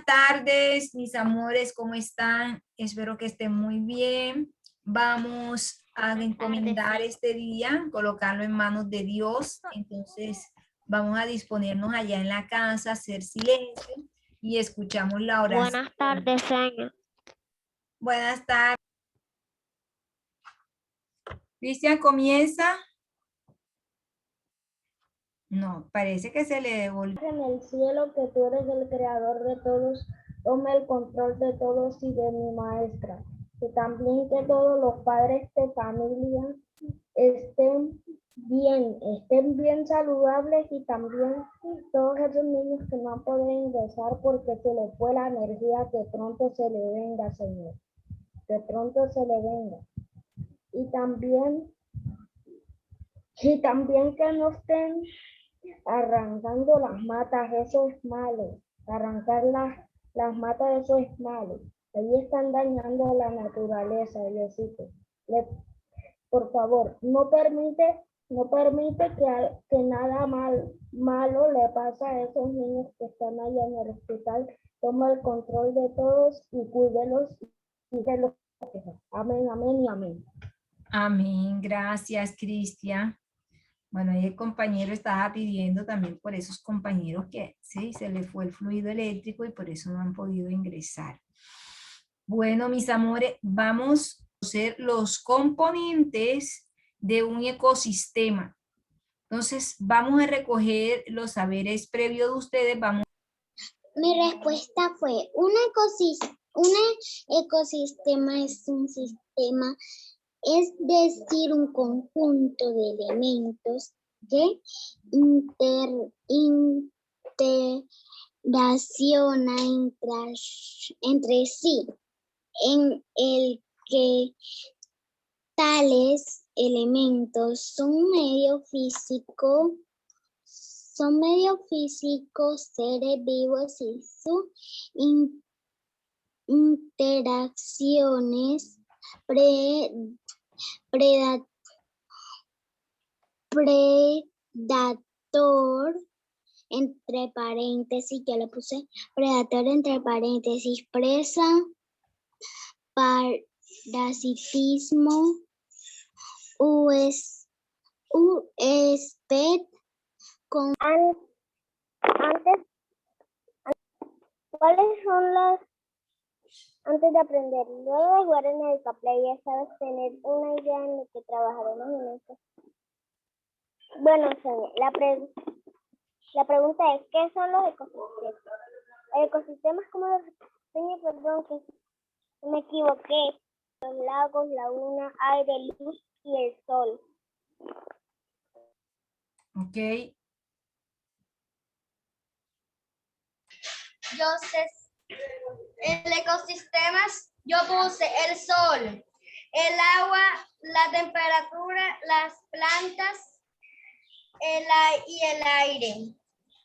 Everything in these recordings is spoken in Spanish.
tardes, mis amores, ¿cómo están? Espero que estén muy bien. Vamos a encomendar este día, colocarlo en manos de Dios. Entonces, vamos a disponernos allá en la casa, hacer silencio y escuchamos la oración. Buenas tardes, señor. Buenas tardes. Cristian, comienza. No, parece que se le devolvió. En el cielo, que tú eres el creador de todos, toma el control de todos y de mi maestra. Que también que todos los padres de familia estén bien saludables, y también todos esos niños que no han podido ingresar porque se les fue la energía, que pronto se le venga, Señor. Que pronto se le venga. Y también que no estén arrancando las matas, eso es malo. Arrancar las matas, eso es malo. Ahí están dañando la naturaleza, Diosito. Por favor, no permite que nada malo le pase a esos niños que están allá en el hospital. Toma el control de todos y cuídelos y de los que sean. Amén, amén y amén. Amén. Gracias, Cristian. Bueno, ahí el compañero estaba pidiendo también por esos compañeros que sí, se les fue el fluido eléctrico y por eso no han podido ingresar. Bueno, mis amores, vamos a conocer los componentes de un ecosistema. Entonces, vamos a recoger los saberes previos de ustedes. Mi respuesta fue, un ecosistema es un sistema, es decir, un conjunto de elementos que interaccionan entre sí, en el que tales elementos son medio físicos, seres vivos y sus interacciones predator, entre paréntesis, ya lo puse, predator entre paréntesis, presa, parasitismo, huésped, Antes de aprender, luego de jugar en el Caplay, ya sabes tener una idea en lo que trabajaremos en esto. Bueno, Sonia, la pregunta es, ¿qué son los ecosistemas? El ecosistema es como perdón, que me equivoqué. Los lagos, laguna, aire, luz y el sol. Ok. Yo sé, el ecosistema, yo puse el sol, el agua, la temperatura, las plantas y el aire.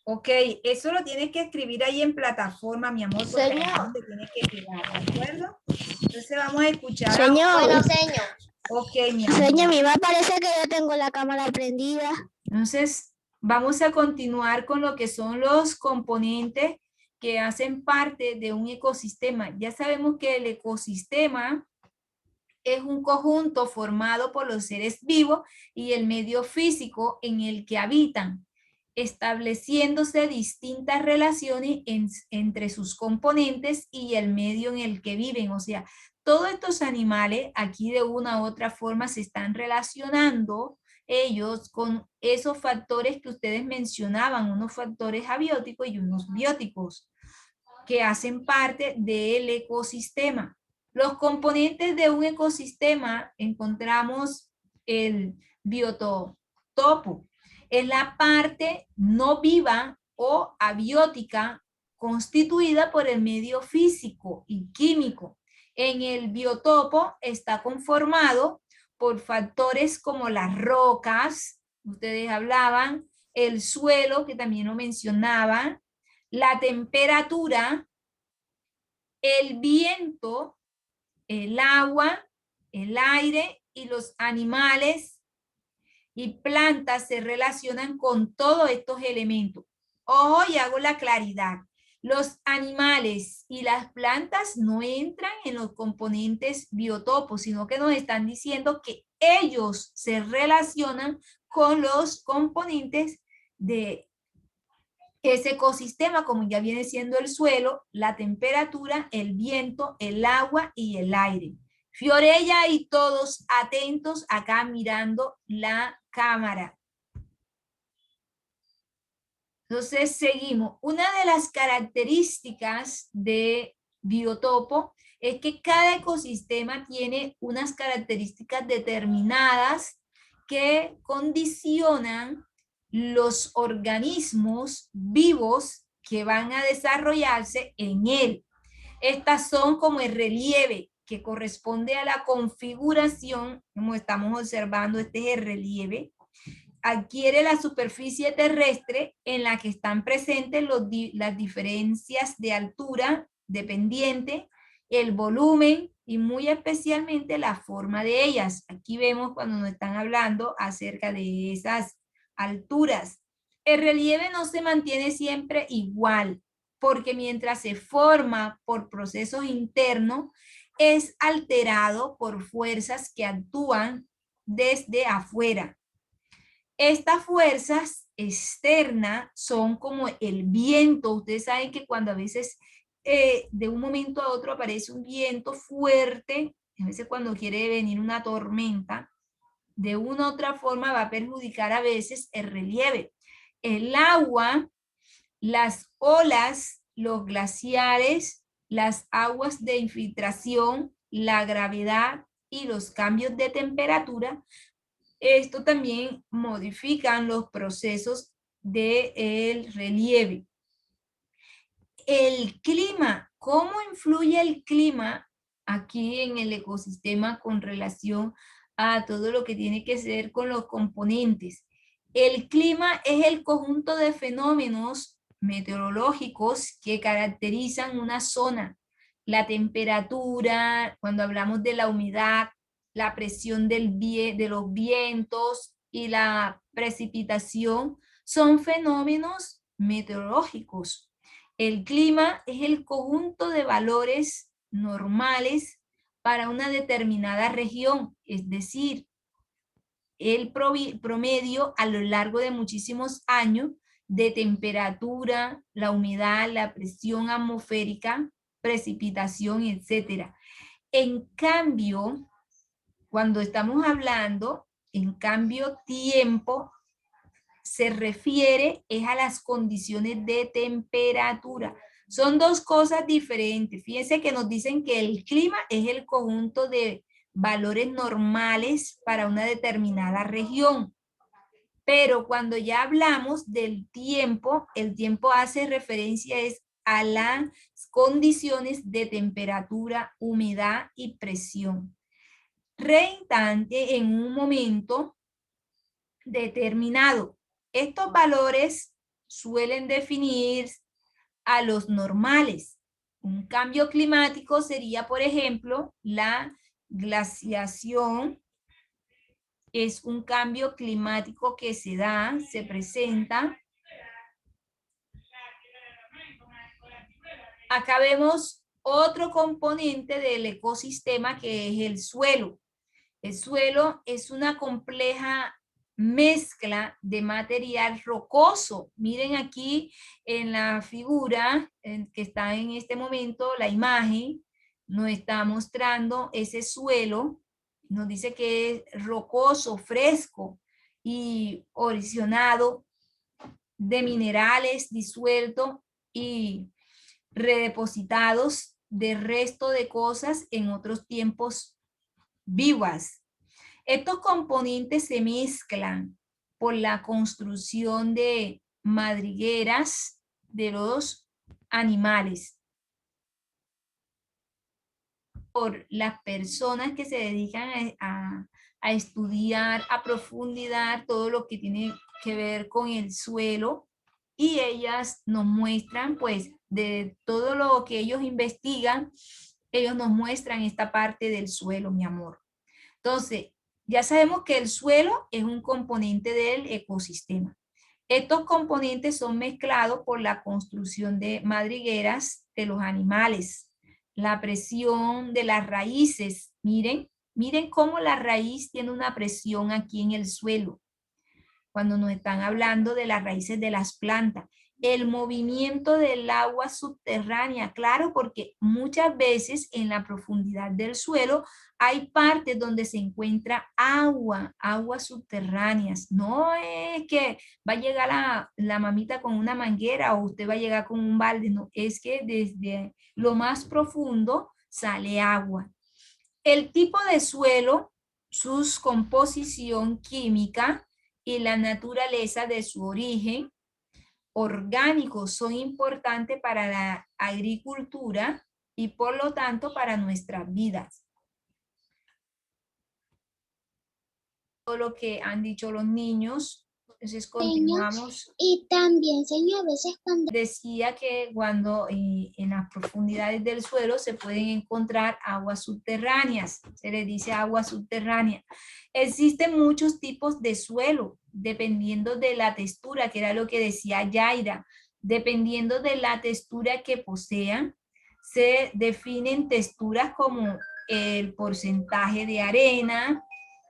Ok, eso lo tienes que escribir ahí en plataforma, mi amor, porque ahí es donde tienes que pegar, ¿de acuerdo? Entonces vamos a escuchar. Señor. Bueno, señor. Ok, mi amor. Señor, a mí me parece que yo tengo la cámara prendida. Entonces, vamos a continuar con lo que son los componentes que hacen parte de un ecosistema. Ya sabemos que el ecosistema es un conjunto formado por los seres vivos y el medio físico en el que habitan, estableciéndose distintas relaciones entre sus componentes y el medio en el que viven. O sea, todos estos animales aquí de una u otra forma se están relacionando ellos con esos factores que ustedes mencionaban, unos factores abióticos y unos bióticos que hacen parte del ecosistema. Los componentes de un ecosistema encontramos el biotopo. Es la parte no viva o abiótica constituida por el medio físico y químico. En el biotopo está conformado por factores como las rocas, ustedes hablaban, el suelo, que también lo mencionaban, la temperatura, el viento, el agua, el aire y los animales y plantas se relacionan con todos estos elementos. Ojo, y hago la claridad. Los animales y las plantas no entran en los componentes biotopos, sino que nos están diciendo que ellos se relacionan con los componentes de ese ecosistema, como ya viene siendo el suelo, la temperatura, el viento, el agua y el aire. Fiorella y todos atentos acá mirando la cámara. Entonces seguimos. Una de las características de biotopo es que cada ecosistema tiene unas características determinadas que condicionan los organismos vivos que van a desarrollarse en él. Estas son como el relieve que corresponde a la configuración, como estamos observando, este es el relieve, adquiere la superficie terrestre en la que están presentes las diferencias de altura dependiente, el volumen y muy especialmente la forma de ellas. Aquí vemos cuando nos están hablando acerca de esas alturas. El relieve no se mantiene siempre igual, porque mientras se forma por procesos internos, es alterado por fuerzas que actúan desde afuera. Estas fuerzas externas son como el viento. Ustedes saben que cuando a veces de un momento a otro aparece un viento fuerte, a veces cuando quiere venir una tormenta, de una u otra forma va a perjudicar a veces el relieve. El agua, las olas, los glaciares, las aguas de infiltración, la gravedad y los cambios de temperatura, esto también modifican los procesos del relieve. El clima, ¿cómo influye el clima aquí en el ecosistema con relación a todo lo que tiene que ver con los componentes? El clima es el conjunto de fenómenos meteorológicos que caracterizan una zona. La temperatura, cuando hablamos de la humedad, la presión de los vientos y la precipitación son fenómenos meteorológicos. El clima es el conjunto de valores normales para una determinada región, es decir, el promedio a lo largo de muchísimos años de temperatura, la humedad, la presión atmosférica, precipitación, etc. En cambio, cuando estamos hablando, en cambio, tiempo se refiere es a las condiciones de temperatura. Son dos cosas diferentes. Fíjense que nos dicen que el clima es el conjunto de valores normales para una determinada región. Pero cuando ya hablamos del tiempo, el tiempo hace referencia a las condiciones de temperatura, humedad y presión reinstante en un momento determinado. Estos valores suelen definir a los normales. Un cambio climático sería, por ejemplo, la glaciación. Es un cambio climático que se presenta. Acá vemos otro componente del ecosistema que es el suelo. El suelo es una compleja mezcla de material rocoso. Miren aquí en la figura que está en este momento, la imagen nos está mostrando ese suelo. Nos dice que es rocoso, fresco y erosionado de minerales disueltos y redepositados de resto de cosas en otros tiempos vivas. Estos componentes se mezclan por la construcción de madrigueras de los animales, por las personas que se dedican a estudiar a profundidad todo lo que tiene que ver con el suelo, y ellas nos muestran pues de todo lo que ellos investigan, ellos nos muestran esta parte del suelo, mi amor. Entonces, ya sabemos que el suelo es un componente del ecosistema. Estos componentes son mezclados por la construcción de madrigueras de los animales, la presión de las raíces. Miren cómo la raíz tiene una presión aquí en el suelo, cuando nos están hablando de las raíces de las plantas. El movimiento del agua subterránea, claro, porque muchas veces en la profundidad del suelo hay partes donde se encuentra agua, aguas subterráneas. No es que va a llegar la mamita con una manguera o usted va a llegar con un balde, no, es que desde lo más profundo sale agua. El tipo de suelo, su composición química y la naturaleza de su origen orgánicos son importantes para la agricultura y por lo tanto para nuestras vidas. Todo lo que han dicho los niños, entonces continuamos. Y también, señor, a veces cuando... Decía que cuando en las profundidades del suelo se pueden encontrar aguas subterráneas, se le dice agua subterránea. Existen muchos tipos de suelo, dependiendo de la textura, que era lo que decía Yaira. Dependiendo de la textura que posean, se definen texturas como el porcentaje de arena,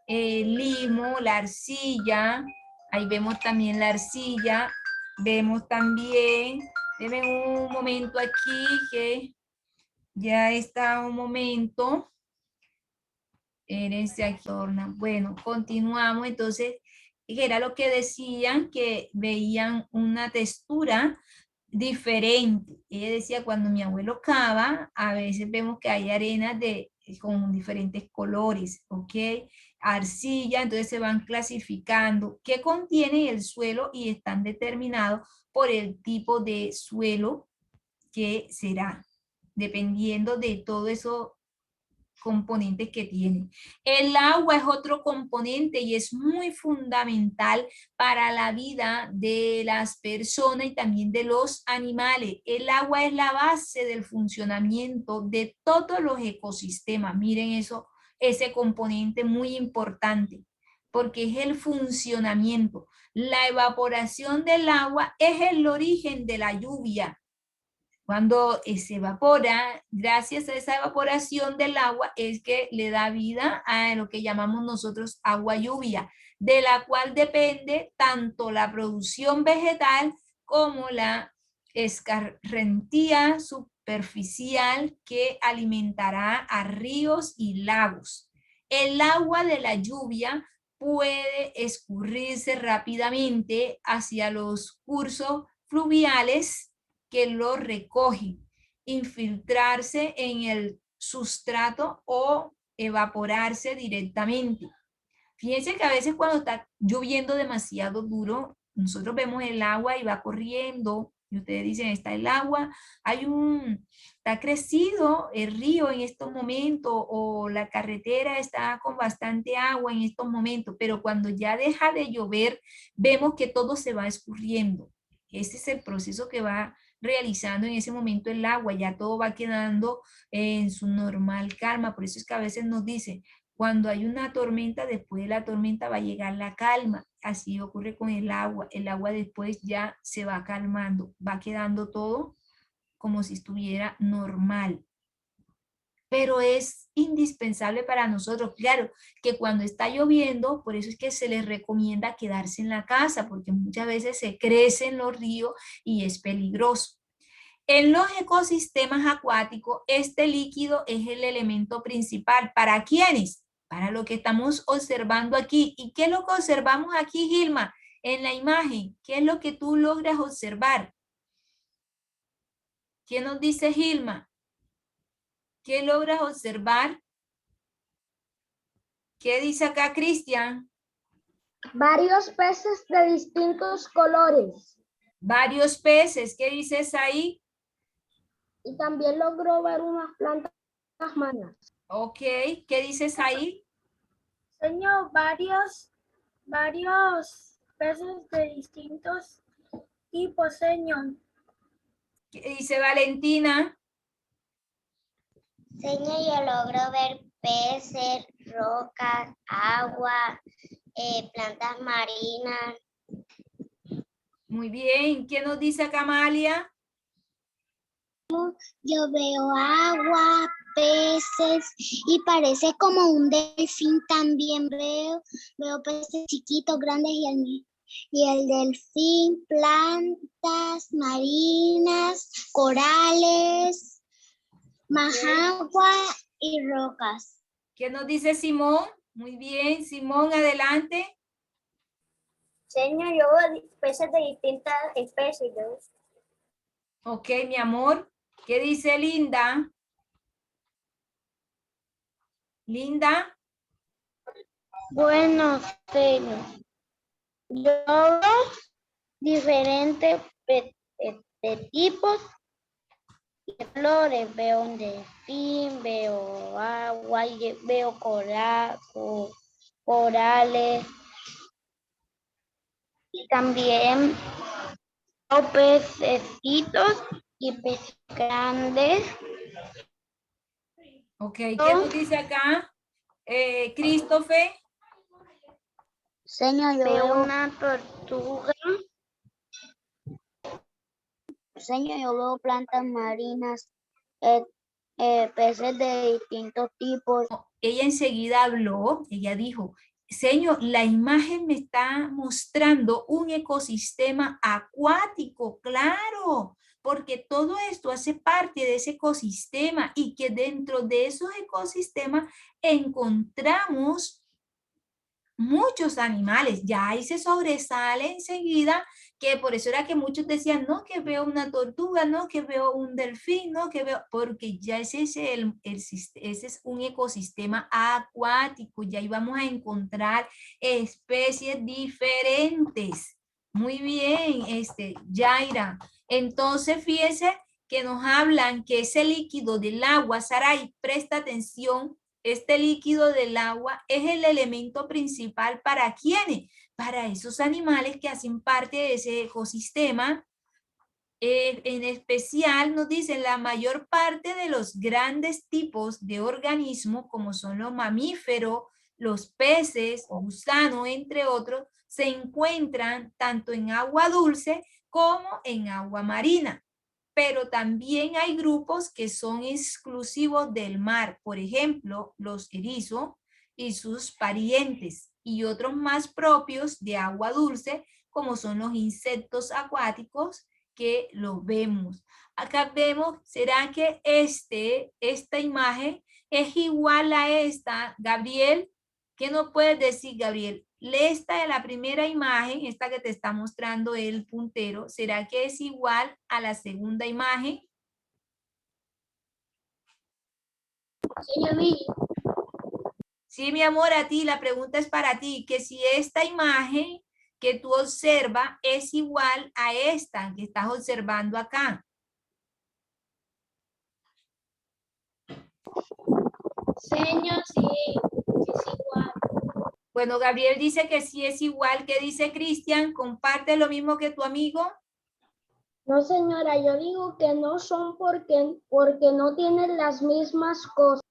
el limo, la arcilla. Ahí vemos también la arcilla. Vemos también, denme un momento aquí que ya está un momento. Herencia aquí. Bueno, continuamos. Entonces, era lo que decían, que veían una textura diferente. Ella decía, cuando mi abuelo cava, a veces vemos que hay arenas con diferentes colores, ¿ok? Arcilla, entonces se van clasificando qué contiene el suelo y están determinados por el tipo de suelo que será, dependiendo de todo eso componentes que tiene. El agua es otro componente y es muy fundamental para la vida de las personas y también de los animales. El agua es la base del funcionamiento de todos los ecosistemas. Miren eso, ese componente muy importante, porque es el funcionamiento. La evaporación del agua es el origen de la lluvia. Cuando se evapora, gracias a esa evaporación del agua, es que le da vida a lo que llamamos nosotros agua lluvia, de la cual depende tanto la producción vegetal como la escarrentía superficial que alimentará a ríos y lagos. El agua de la lluvia puede escurrirse rápidamente hacia los cursos fluviales que lo recogen, infiltrarse en el sustrato o evaporarse directamente. Fíjense que a veces cuando está lloviendo demasiado duro, nosotros vemos el agua y va corriendo, y ustedes dicen, está el agua, está crecido el río en estos momentos, o la carretera está con bastante agua en estos momentos, pero cuando ya deja de llover, vemos que todo se va escurriendo. Ese es el proceso que va realizando en ese momento el agua, ya todo va quedando en su normal calma. Por eso es que a veces nos dicen, cuando hay una tormenta, después de la tormenta va a llegar la calma. Así ocurre con el agua después ya se va calmando, va quedando todo como si estuviera normal. Pero es indispensable para nosotros, claro, que cuando está lloviendo, por eso es que se les recomienda quedarse en la casa, porque muchas veces se crecen los ríos y es peligroso. En los ecosistemas acuáticos, este líquido es el elemento principal. ¿Para quiénes? Para lo que estamos observando aquí. ¿Y qué es lo que observamos aquí, Gilma? En la imagen, ¿qué es lo que tú logras observar? ¿Qué nos dice Gilma? ¿Qué logras observar? ¿Qué dice acá Cristian? Varios peces de distintos colores. Varios peces. ¿Qué dices ahí? Y también logró ver unas plantas marinas. Ok. ¿Qué dices ahí? Señor, varios peces de distintos tipos, señor. ¿Qué dice Valentina? Señor, yo logro ver peces, rocas, agua, plantas marinas. Muy bien. ¿Qué nos dice acá Amalia? Yo veo agua, peces y parece como un delfín también veo peces chiquitos, grandes y el delfín, plantas marinas, corales, más agua y rocas. ¿Qué nos dice Simón? Muy bien, Simón, adelante. Señor, yo veo peces de distintas especies. Ok, mi amor. ¿Qué dice Linda? Linda. Bueno, señor, yo veo diferentes de tipos de flores. Veo un delfín, veo agua, y veo corales y también veo pececitos y peces grandes. Ok, ¿qué nos dice acá? Christopher. Señor, Veo una tortuga. yo veo plantas marinas, peces de distintos tipos. Ella enseguida habló, ella dijo, señor, la imagen me está mostrando un ecosistema acuático, claro, porque todo esto hace parte de ese ecosistema y que dentro de esos ecosistemas encontramos muchos animales. Ya ahí se sobresale enseguida que por eso era que muchos decían, no, que veo una tortuga, no, que veo un delfín, no, que veo, porque ya ese es, ese es un ecosistema acuático, ya íbamos a encontrar especies diferentes. Muy bien, Yaira. Entonces, fíjese que nos hablan que ese líquido del agua, Saray, presta atención, este líquido del agua es el elemento principal para ¿quiénes? Para esos animales que hacen parte de ese ecosistema. En especial nos dicen la mayor parte de los grandes tipos de organismos, como son los mamíferos, los peces, gusanos, entre otros, se encuentran tanto en agua dulce como en agua marina. Pero también hay grupos que son exclusivos del mar, por ejemplo, los erizos y sus parientes, y otros más propios de agua dulce, como son los insectos acuáticos que los vemos. Acá vemos, ¿será que esta imagen es igual a esta? Gabriel, ¿qué nos puedes decir, Gabriel? Esta de la primera imagen, esta que te está mostrando el puntero, ¿será que es igual a la segunda imagen? Sí, mi amor, a ti, la pregunta es para ti, que si esta imagen que tú observas es igual a esta que estás observando acá. Señor, sí, es igual. Bueno, Gabriel dice que sí es igual. ¿Qué dice Cristian? ¿Comparte lo mismo que tu amigo? No, señora, yo digo que no son porque no tienen las mismas cosas.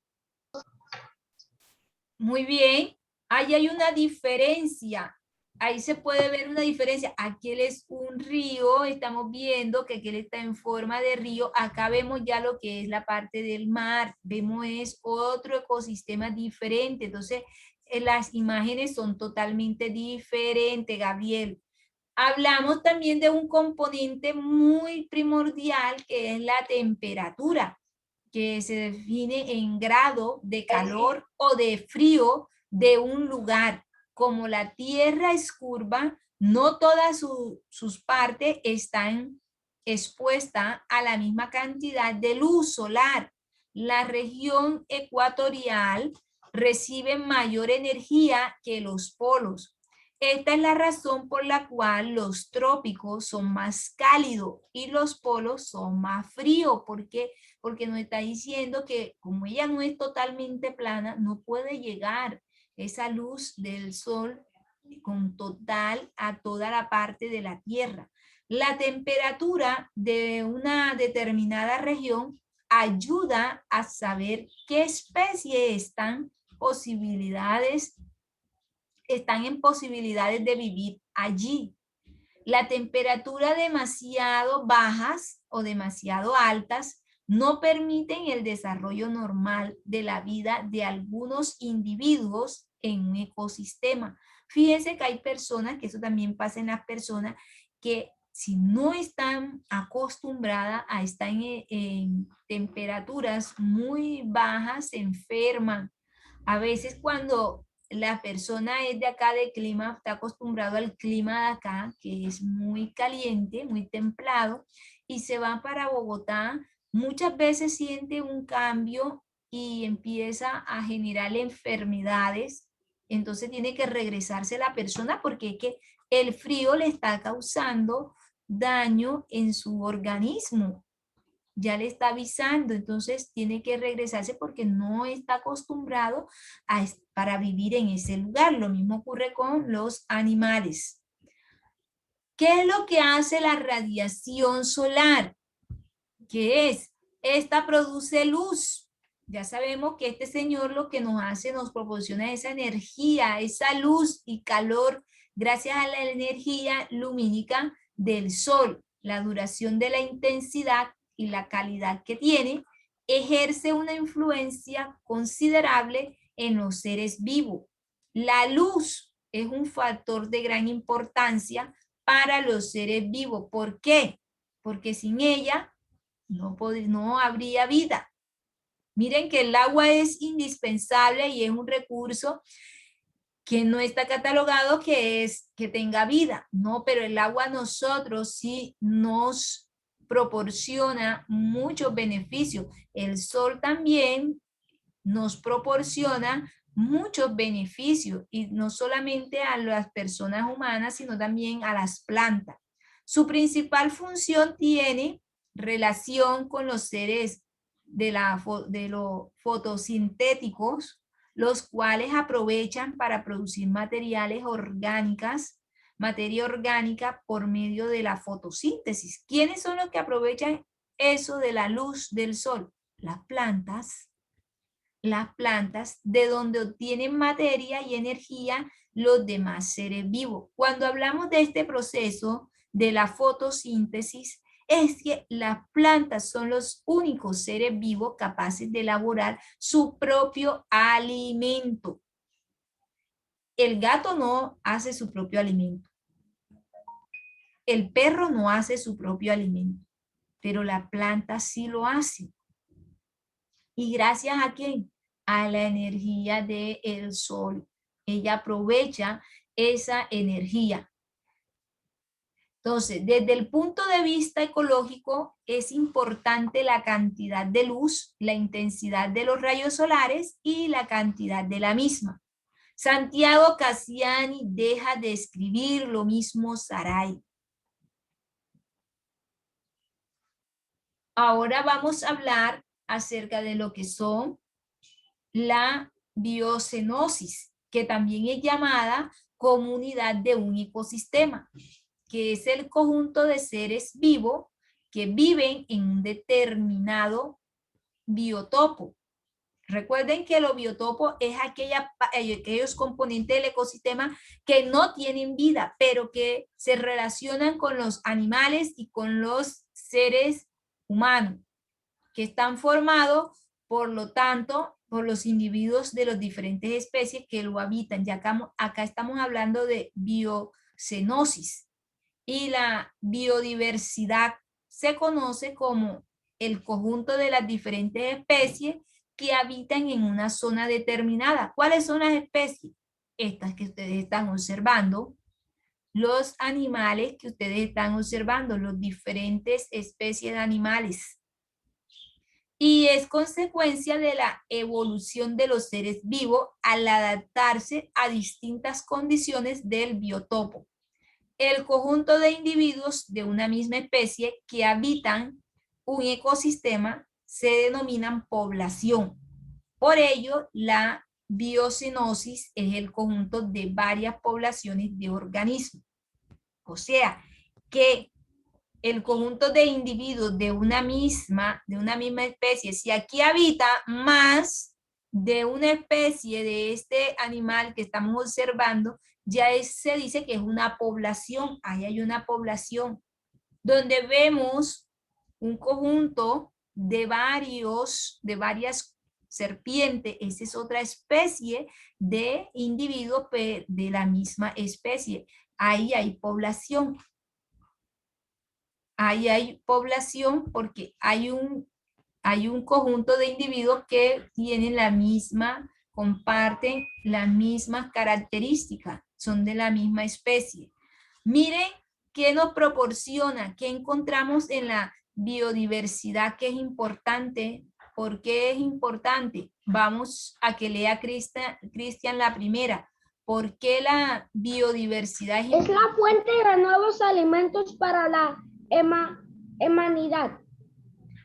Muy bien. Ahí hay una diferencia. Ahí se puede ver una diferencia. Aquel es un río. Estamos viendo que aquel está en forma de río. Acá vemos ya lo que es la parte del mar. Vemos es otro ecosistema diferente. Entonces, las imágenes son totalmente diferentes, Gabriel. Hablamos también de un componente muy primordial que es la temperatura, que se define en grado de calor o de frío de un lugar. Como la Tierra es curva, no todas sus partes están expuestas a la misma cantidad de luz solar. La región ecuatorial recibe mayor energía que los polos. Esta es la razón por la cual los trópicos son más cálidos y los polos son más fríos. ¿Por qué? Porque nos está diciendo que como ella no es totalmente plana, no puede llegar esa luz del sol con total a toda la parte de la Tierra. La temperatura de una determinada región ayuda a saber qué especie están en posibilidades de vivir allí. La temperatura demasiado bajas o demasiado altas no permiten el desarrollo normal de la vida de algunos individuos en un ecosistema. Fíjense que hay personas, que eso también pasa en las personas, que si no están acostumbradas a estar en temperaturas muy bajas, se enferman. A veces cuando la persona es de acá de clima, está acostumbrado al clima de acá, que es muy caliente, muy templado, y se va para Bogotá, muchas veces siente un cambio y empieza a generar enfermedades. Entonces tiene que regresarse la persona porque es que el frío le está causando daño en su organismo, ya le está avisando, entonces tiene que regresarse porque no está acostumbrado para vivir en ese lugar. Lo mismo ocurre con los animales. ¿Qué es lo que hace la radiación solar? ¿Qué es? Esta produce luz. Ya sabemos que este señor lo que nos hace, nos proporciona esa energía, esa luz y calor gracias a la energía lumínica del sol. La duración de la intensidad y la calidad que tiene ejerce una influencia considerable en los seres vivos. La luz es un factor de gran importancia para los seres vivos. ¿Por qué? Porque sin ella no habría vida. Miren que el agua es indispensable y es un recurso que no está catalogado que tenga vida, no, pero el agua a nosotros sí nos proporciona muchos beneficios. El sol también nos proporciona muchos beneficios y no solamente a las personas humanas, sino también a las plantas. Su principal función tiene relación con los seres de los fotosintéticos, los cuales aprovechan para producir materia orgánica por medio de la fotosíntesis. ¿Quiénes son los que aprovechan eso de la luz del sol? Las plantas. Las plantas, de donde obtienen materia y energía los demás seres vivos. Cuando hablamos de este proceso de la fotosíntesis, es que las plantas son los únicos seres vivos capaces de elaborar su propio alimento. El gato no hace su propio alimento. El perro no hace su propio alimento, pero la planta sí lo hace. ¿Y gracias a quién? A la energía del sol. Ella aprovecha esa energía. Entonces, desde el punto de vista ecológico, es importante la cantidad de luz, la intensidad de los rayos solares y la cantidad de la misma. Santiago Cassiani deja de escribir, lo mismo Saray. Ahora vamos a hablar acerca de lo que son la biocenosis, que también es llamada comunidad de un ecosistema, que es el conjunto de seres vivos que viven en un determinado biotopo. Recuerden que los biotopos es aquellos componentes del ecosistema que no tienen vida, pero que se relacionan con los animales y con los seres humanos, que están formados, por lo tanto, por los individuos de las diferentes especies que lo habitan. Ya acá estamos hablando de biocenosis. Y la biodiversidad se conoce como el conjunto de las diferentes especies que habitan en una zona determinada. ¿Cuáles son las especies? Estas que ustedes están observando, los animales que ustedes están observando, las diferentes especies de animales. Y es consecuencia de la evolución de los seres vivos al adaptarse a distintas condiciones del biotopo. El conjunto de individuos de una misma especie que habitan un ecosistema se denominan población. Por ello, la biocenosis es el conjunto de varias poblaciones de organismos. O sea, que el conjunto de individuos de una misma especie, si aquí habita más de una especie de este animal que estamos observando, ya se dice que es una población. Ahí hay una población donde vemos un conjunto de varias serpientes. Esa es otra especie de individuos de la misma especie. Ahí hay población. Ahí hay población porque hay un conjunto de individuos que tienen comparten las mismas características, son de la misma especie. Miren qué nos proporciona, qué encontramos en la biodiversidad que es importante. ¿Por qué es importante? Vamos a que lea Cristian la primera. ¿Por qué la biodiversidad es importante? Es la fuente de nuevos alimentos para la humanidad.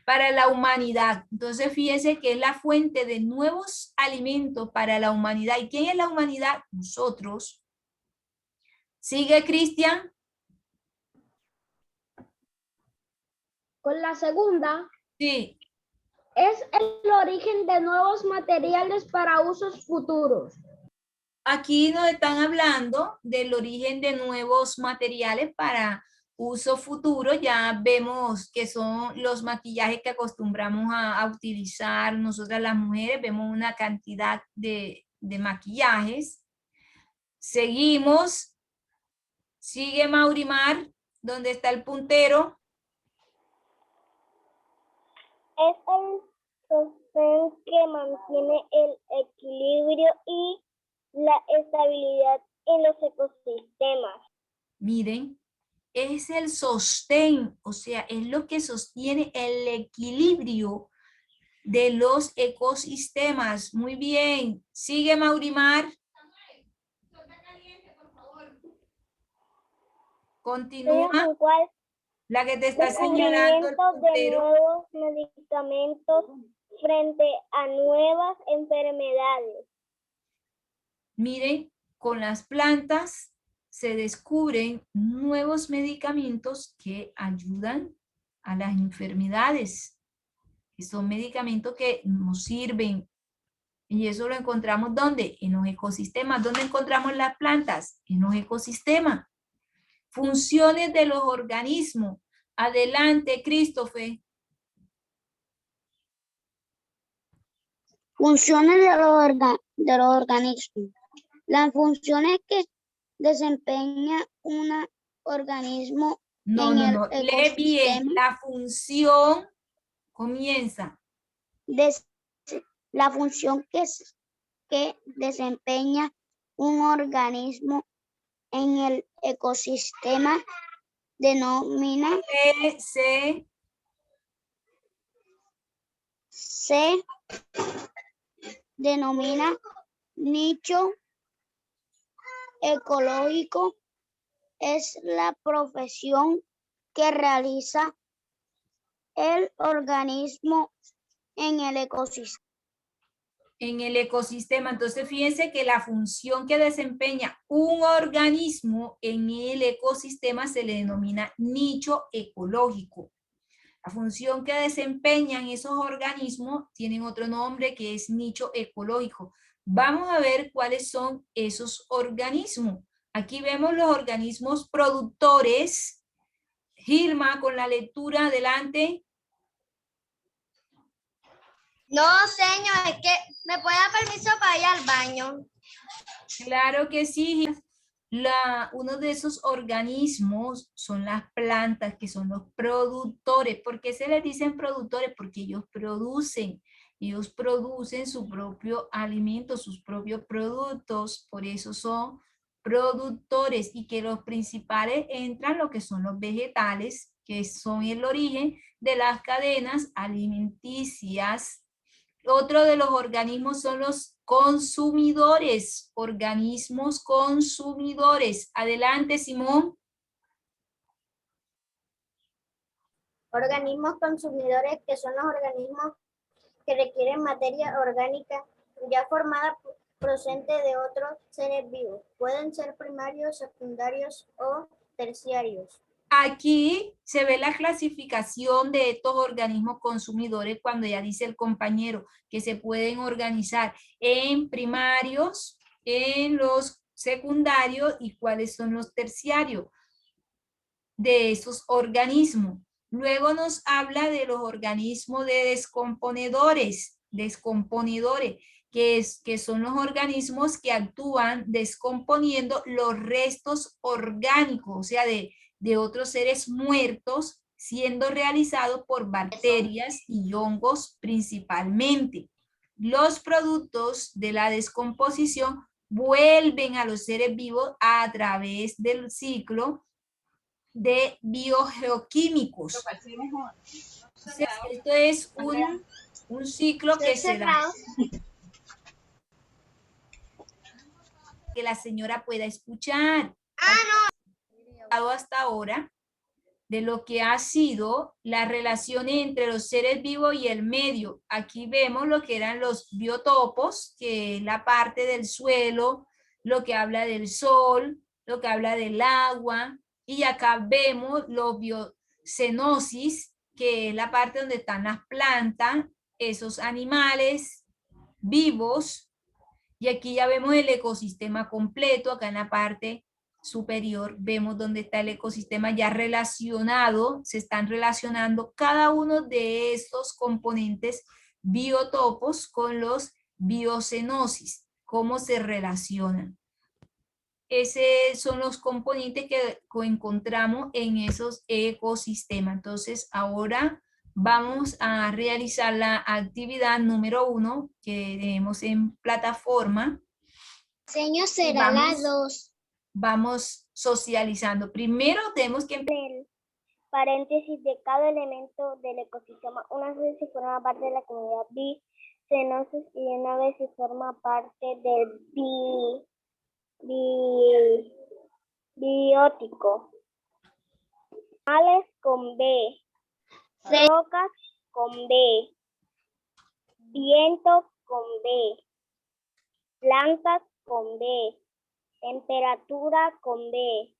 Para la humanidad. Entonces, fíjense que es la fuente de nuevos alimentos para la humanidad. ¿Y quién es la humanidad? Nosotros. ¿Sigue, Cristian? Con la segunda, Sí. es el origen de nuevos materiales para usos futuros. Aquí nos están hablando del origen de nuevos materiales para uso futuro. Ya vemos que son los maquillajes que acostumbramos a utilizar nosotras las mujeres. Vemos una cantidad de maquillajes. Seguimos. Sigue Maurimar, ¿dónde está el puntero? Es el sostén que mantiene el equilibrio y la estabilidad en los ecosistemas. Miren, es el sostén, o sea, es lo que sostiene el equilibrio de los ecosistemas. Muy bien. Sigue Maurimar. Continúa. ¿En cuál La que te está señalando el descubrimiento de puntero. nuevos medicamentos frente a nuevas enfermedades? Miren, con las plantas se descubren nuevos medicamentos que ayudan a las enfermedades. Que son medicamentos que nos sirven. Y eso lo encontramos ¿dónde? En los ecosistemas. ¿Dónde encontramos las plantas? En los ecosistemas. Funciones de los organismos. Adelante, Christopher. Funciones de los organismos. Las funciones que desempeña un organismo No. Lee bien. La función comienza. La función que desempeña un organismo en el ecosistema denomina se denomina nicho ecológico. Es la profesión que realiza el organismo en el ecosistema. En el ecosistema. Entonces, fíjense que la función que desempeña un organismo en el ecosistema se le denomina nicho ecológico. La función que desempeñan esos organismos tienen otro nombre que es nicho ecológico. Vamos a ver cuáles son esos organismos. Aquí vemos los organismos productores. Gilma, con la lectura, adelante. No, señor, es que me puede dar permiso para ir al baño. Claro que sí. Uno de esos organismos son las plantas, que son los productores. ¿Por qué se les dicen productores? Porque ellos producen su propio alimento, sus propios productos, por eso son productores, y que los principales entran lo que son los vegetales, que son el origen de las cadenas alimenticias. Otro de los organismos son los consumidores, organismos consumidores. Adelante, Simón. Organismos consumidores, que son los organismos que requieren materia orgánica ya formada procedente de otros seres vivos. Pueden ser primarios, secundarios o terciarios. Aquí se ve la clasificación de estos organismos consumidores cuando ya dice el compañero que se pueden organizar en primarios, en los secundarios y cuáles son los terciarios de esos organismos. Luego nos habla de los organismos de descomponedores, que son los organismos que actúan descomponiendo los restos orgánicos, o sea, de otros seres muertos, siendo realizado por bacterias y hongos principalmente. Los productos de la descomposición vuelven a los seres vivos a través del ciclo de biogeoquímicos. Entonces, esto es un ciclo que se da. Que la señora pueda escuchar. Hasta ahora de lo que ha sido la relación entre los seres vivos y el medio. Aquí vemos lo que eran los biotopos, que es la parte del suelo, lo que habla del sol, lo que habla del agua, y acá vemos los biocenosis, que es la parte donde están las plantas, esos animales vivos, y aquí ya vemos el ecosistema completo. Acá en la parte superior vemos dónde está el ecosistema ya relacionado, se están relacionando cada uno de estos componentes biotopos con los biocenosis, cómo se relacionan. Esos son los componentes que encontramos en esos ecosistemas. Entonces, ahora vamos a realizar la actividad número 1 que tenemos en plataforma. Señor, será las 2. Vamos socializando. Primero tenemos que El paréntesis de cada elemento del ecosistema. Una vez si forma parte de la comunidad bicenosis y una vez si forma parte del biótico. Animales con B. Rocas con B. Viento con B. Plantas con B. Temperatura con B.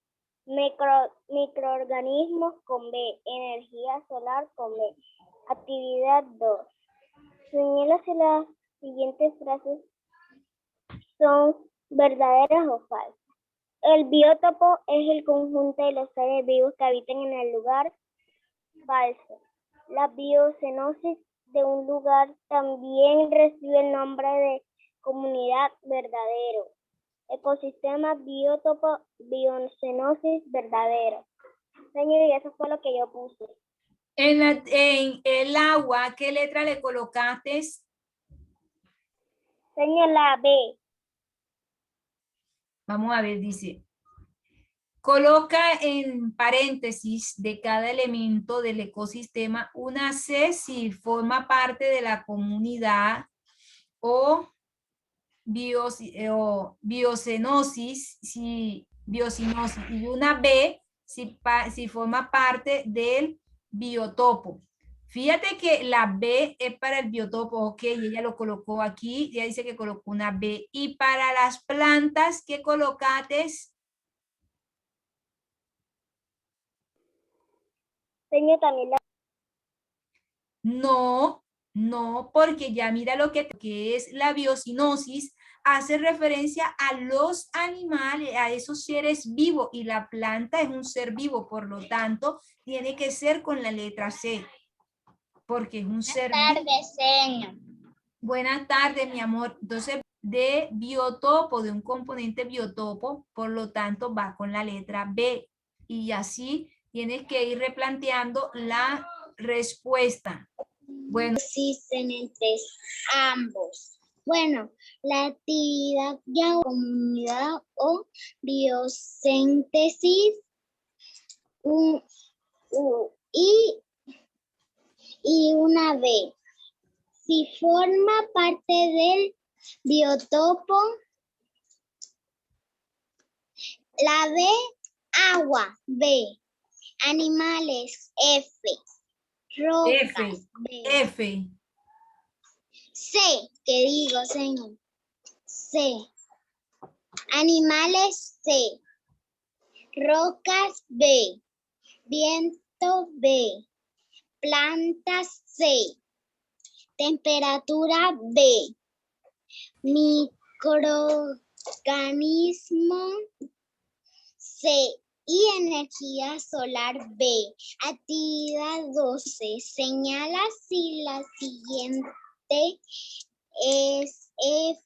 Microorganismos con B. Energía solar con B. Actividad 2. Señala si las siguientes frases son verdaderas o falsas. El biótopo es el conjunto de los seres vivos que habitan en el lugar. Falso. La biocenosis de un lugar también recibe el nombre de comunidad. Verdadero. Ecosistema, biótopo, biocenosis, verdadero. Señor, y eso fue lo que yo puse. en el agua, ¿qué letra le colocaste? Señor, la B. Vamos a ver, dice. Coloca en paréntesis de cada elemento del ecosistema una C si forma parte de la comunidad o biocenosis, y una B si forma parte del biotopo. Fíjate que la B es para el biotopo, ok, ella lo colocó aquí, ella dice que colocó una B. Y para las plantas, ¿qué colocaste? Señor, también la... No, porque ya mira lo que es la biocinosis, hace referencia a los animales, a esos seres vivos, y la planta es un ser vivo, por lo tanto, tiene que ser con la letra C, porque es un ser vivo. Buenas tardes, señor. Buenas tardes, mi amor. Entonces, de biotopo, de un componente biotopo, por lo tanto, va con la letra B, y así tienes que ir replanteando la respuesta. Bueno, Existen entre ambos. Bueno, la actividad ya comunidad o biosíntesis y una B. Si forma parte del biotopo, la B, agua, B, animales, F, rocas, B. F. C, ¿qué digo, señor? C. Animales, C. Rocas, B. viento B, plantas C, temperatura B, microorganismo C y energía solar B. Actividad 12. Señala si la siguiente es F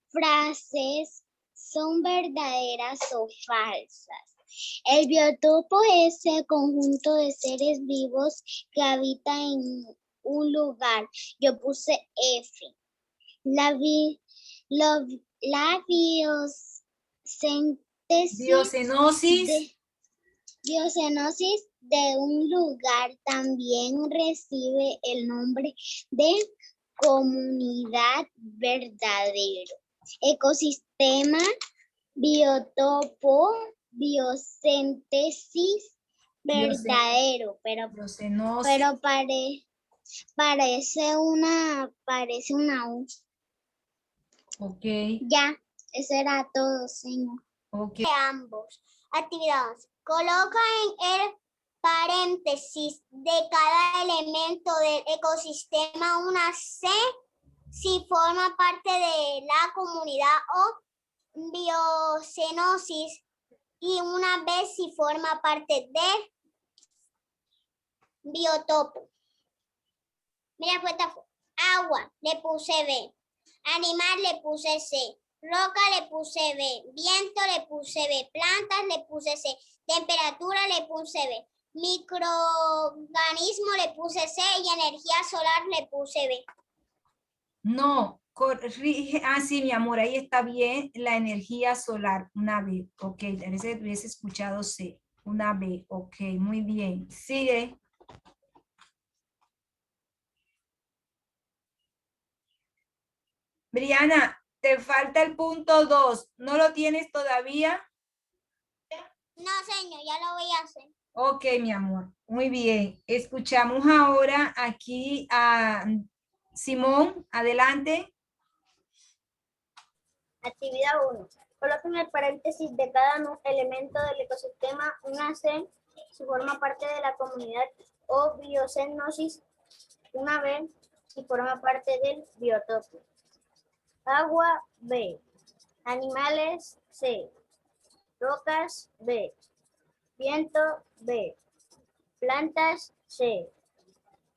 frases son verdaderas o falsas. El biotopo es el conjunto de seres vivos que habitan en un lugar. Yo puse F. La Biocenosis. biocenosis de un lugar también recibe el nombre de comunidad verdadero. Ecosistema, biotopo, biosíntesis, verdadero, pero parece una U. Ok. Ya, eso era todo, señor. Ok. De ambos. Actividad 11. Coloca en el paréntesis de cada elemento del ecosistema una C si forma parte de la comunidad o biocenosis y una B si forma parte del biotopo. Mira, agua, le puse B. Animal, le puse C. Roca, le puse B. Viento, le puse B. Plantas, le puse C. Temperatura, le puse B. Microorganismo, le puse C. Y energía solar, le puse B. No, corrige. Ah, sí, mi amor, ahí está bien. La energía solar, una B. Ok, parece que hubiese escuchado C. Una B. Ok, muy bien. Sigue. Briana, te falta el punto 2. ¿No lo tienes todavía? No, señor, ya lo voy a hacer. Ok, mi amor. Muy bien. Escuchamos ahora aquí a Simón. Adelante. Actividad 1. Coloca en el paréntesis de cada elemento del ecosistema una C si forma parte de la comunidad o biocenosis, una B si forma parte del biotopo. Agua B. Animales C. Rocas B. Viento B. Plantas C.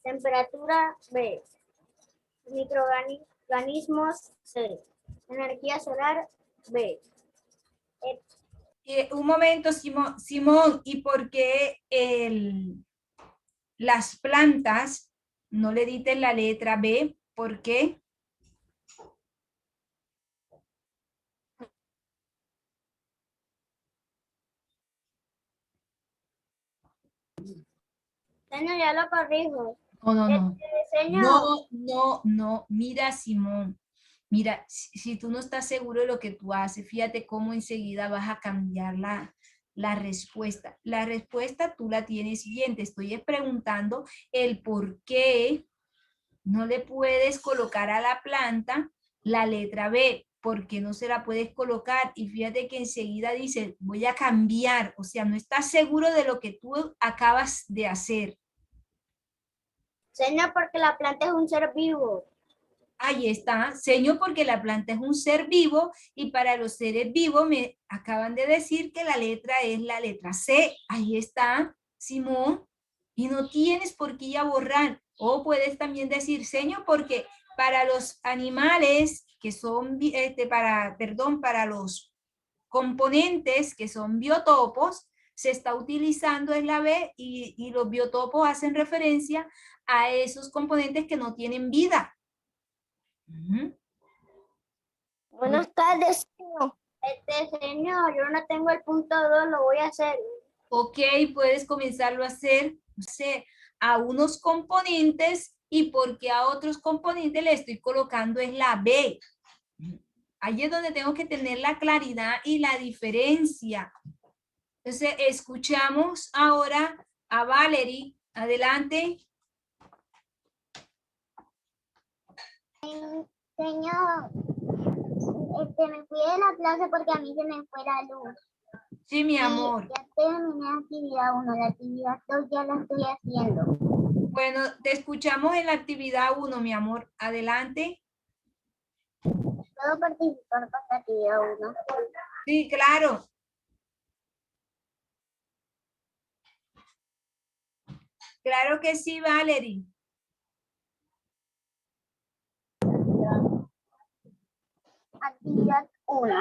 Temperatura B. Microorganismos C. Energía solar B. Un momento, Simón, ¿y por qué las plantas no le diste la letra B? ¿Por qué? Señor, ya lo corrijo. No. Señor. No. Mira, Simón. Mira, si tú no estás seguro de lo que tú haces, fíjate cómo enseguida vas a cambiar la respuesta. La respuesta tú la tienes bien. Te estoy preguntando el por qué no le puedes colocar a la planta la letra B. ¿Por qué no se la puedes colocar? Y fíjate que enseguida dices, voy a cambiar. O sea, no estás seguro de lo que tú acabas de hacer. Señor, porque la planta es un ser vivo. Ahí está, señor, porque la planta es un ser vivo y para los seres vivos me acaban de decir que la letra es la letra C. Ahí está, Simón. Y no tienes por qué ir a borrar. O puedes también decir, señor, porque para los animales que son, para los componentes que son biotopos, se está utilizando en la B y los biotopos hacen referencia a esos componentes que no tienen vida. Buenas tardes, señor. Señor, yo no tengo el punto 2, lo voy a hacer. Ok, puedes comenzarlo a hacer, a unos componentes y porque a otros componentes le estoy colocando es la B. Ahí es donde tengo que tener la claridad y la diferencia. Entonces, escuchamos ahora a Valerie. Adelante. Señor, me fui de la clase porque a mí se me fue la luz. Sí, mi amor. Ya terminé la actividad 1, la actividad 2 ya la estoy haciendo. Bueno, te escuchamos en la actividad 1, mi amor. Adelante. ¿Puedo participar con la actividad 1? Sí, claro. Claro que sí, Valerie. Actividad 1.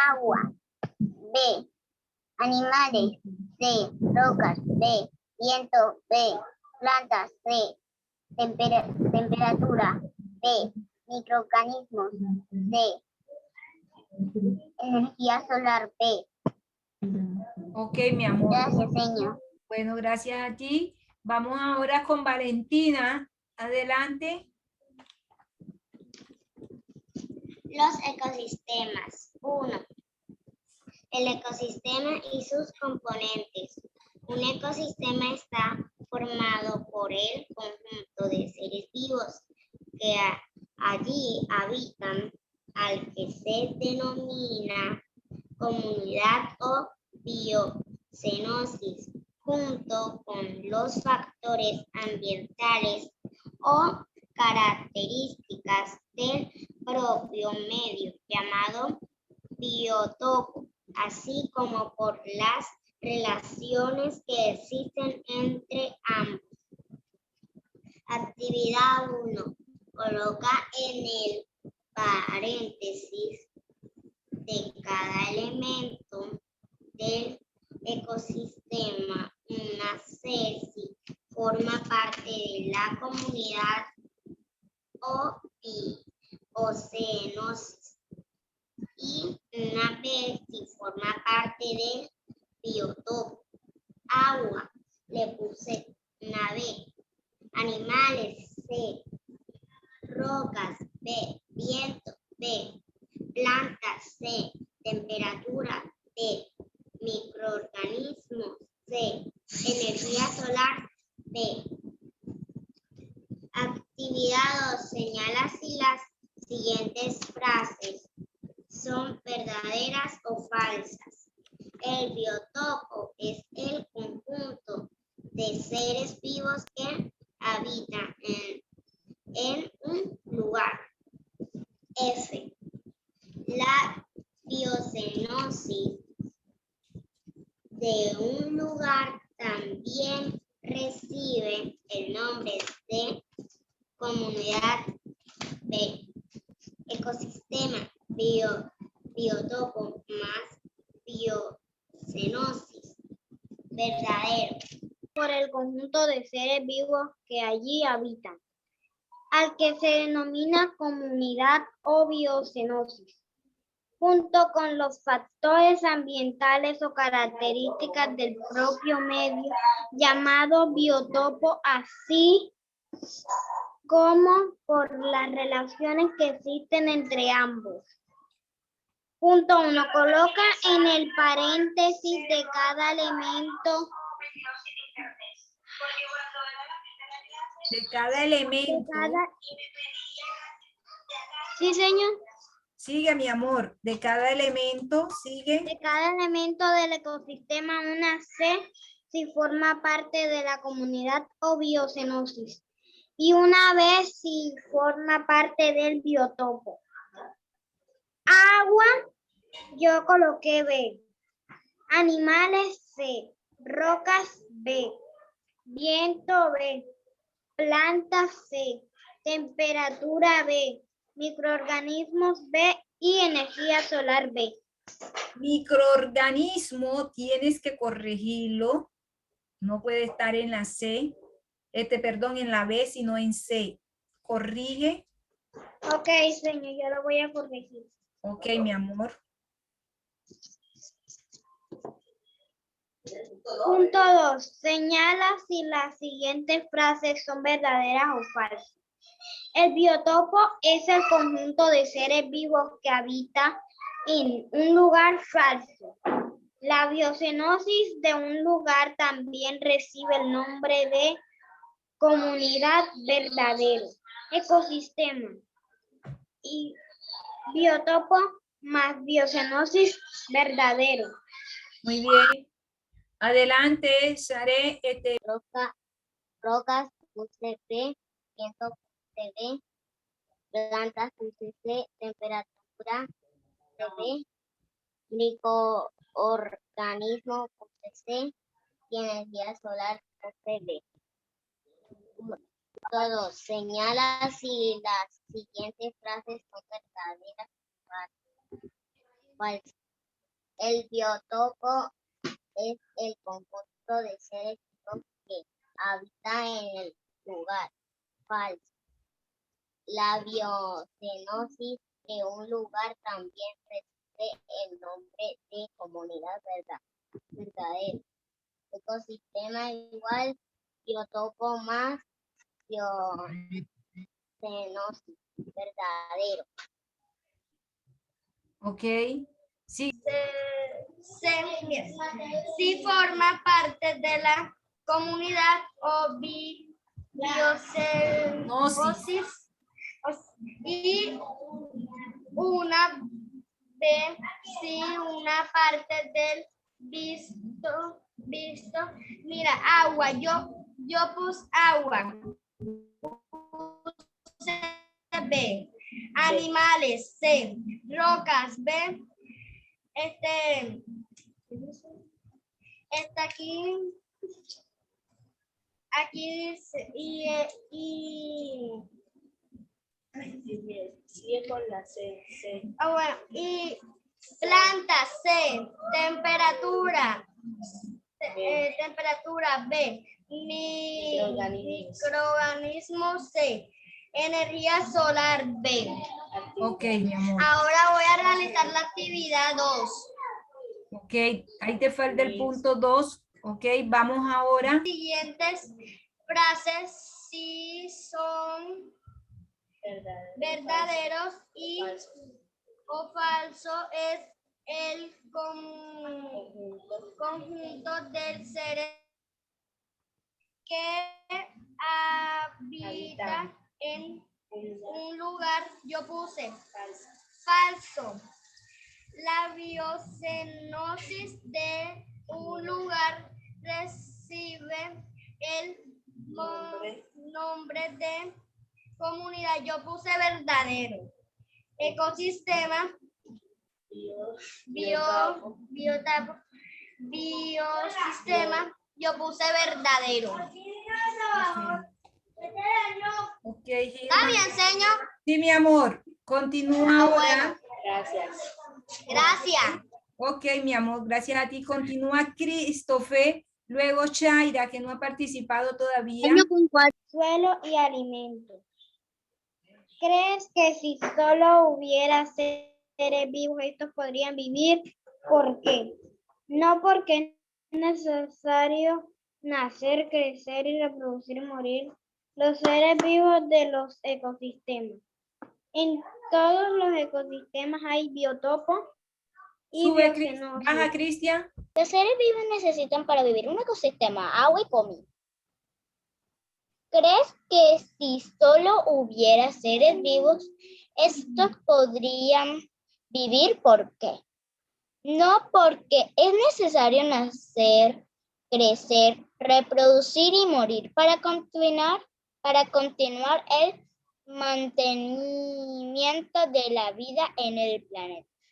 Agua. B. Animales. C. Rocas. D. Viento. B. Plantas. C. Temperatura. D. Microorganismos. D. Energía solar. B. Ok, mi amor. Gracias, señor. Bueno, gracias a ti. Vamos ahora con Valentina. Adelante. Los ecosistemas. 1. El ecosistema y sus componentes. Un ecosistema está formado por el conjunto de seres vivos que allí habitan, al que se denomina comunidad o biocenosis, junto con los factores ambientales o características del propio medio llamado biotopo, así como por las relaciones que existen entre ambos. Actividad 1. Coloca en el paréntesis de cada elemento del ecosistema una C si forma parte de la comunidad o zoonosis y una B si forma parte del biotopo. Agua, le puse una B. Animales, C. Rocas, B. Viento, B. Plantas, C. Temperatura, D. Microorganismos, C. Energía solar, B. Actividad 2. Señala si las siguientes frases son verdaderas o falsas. El biotopo es el conjunto de seres vivos que habitan en un lugar. F. La biocenosis de un lugar también recibe el nombre de comunidad. B. Ecosistema, biotopo más biocenosis. Verdadero. Por el conjunto de seres vivos que allí habitan, al que se denomina comunidad o biocenosis, junto con los factores ambientales o características del propio medio llamado biotopo, así como por las relaciones que existen entre ambos. Punto 1. Coloca en el paréntesis de cada elemento. De cada elemento. Sí, señor. Sigue, mi amor. De cada elemento, sigue. De cada elemento del ecosistema una C si forma parte de la comunidad o biocenosis. Y una B si forma parte del biotopo. Agua, yo coloqué B. Animales, C. Rocas, B. Viento, B. Plantas, C. Temperatura, B. Microorganismos, B. Y energía solar, B. Microorganismo, tienes que corregirlo. No puede estar en la C. Perdón, en la B, sino en C. Corrige. Ok, señor, yo lo voy a corregir. Ok, mi amor. Punto 2. Señala si las siguientes frases son verdaderas o falsas. El biotopo es el conjunto de seres vivos que habita en un lugar. Falso. La biocenosis de un lugar también recibe el nombre de comunidad. Verdadero. Ecosistema y biotopo más biocenosis. Verdadero. Muy bien. Adelante, Sare. Rocas, puse B, viento, puse B, plantas, puse C, temperatura, puse B, microorganismo, puse C, y energía solar, puse B. Todo señala si las siguientes frases son verdaderas o falsas. El biotopo es el conjunto de seres vivos que habita en el lugar. Falso. La biocenosis de un lugar también recibe el nombre de comunidad, verdadero. Ecosistema igual, biotopo más biocenosis, verdadero. Ok. Sí. Si forma parte de la comunidad o biocenosis y una B, si una parte del visto, mira, agua, yo puse agua, puse B, animales, C, rocas, B, está aquí dice, Sigue con la C. bueno, y plantas, C, temperatura, temperatura, B, microorganismos, C, energía solar, B. Ok, mi amor. Ahora voy a realizar la actividad 2. Ok, ahí te falta el punto 2. Ok, vamos ahora. Siguientes frases si son verdaderos y o falso es el conjunto de seres que habita en un lugar. Yo puse falso. La biocenosis de un lugar recibe el nombre de comunidad. Yo puse verdadero. Ecosistema, biosistema, yo puse verdadero. Ok, ¿Está bien, señor? sí, mi amor. Continúa ahora. Gracias. Gracias. Ok, mi amor, gracias a ti. Continúa Christopher, luego Chaira, que no ha participado todavía. Suelo y alimentos. ¿Crees que si solo hubiera seres vivos estos podrían vivir? ¿Por qué? No porque es necesario nacer, crecer y reproducir y morir los seres vivos de los ecosistemas. En todos los ecosistemas hay biotopos y Sube, biocenosis. baja, Cristian. Los seres vivos necesitan para vivir un ecosistema agua y comida. ¿Crees que si solo hubiera seres vivos, estos podrían vivir? ¿Por qué? No porque es necesario nacer, crecer, reproducir y morir para continuar el mantenimiento de la vida en el planeta.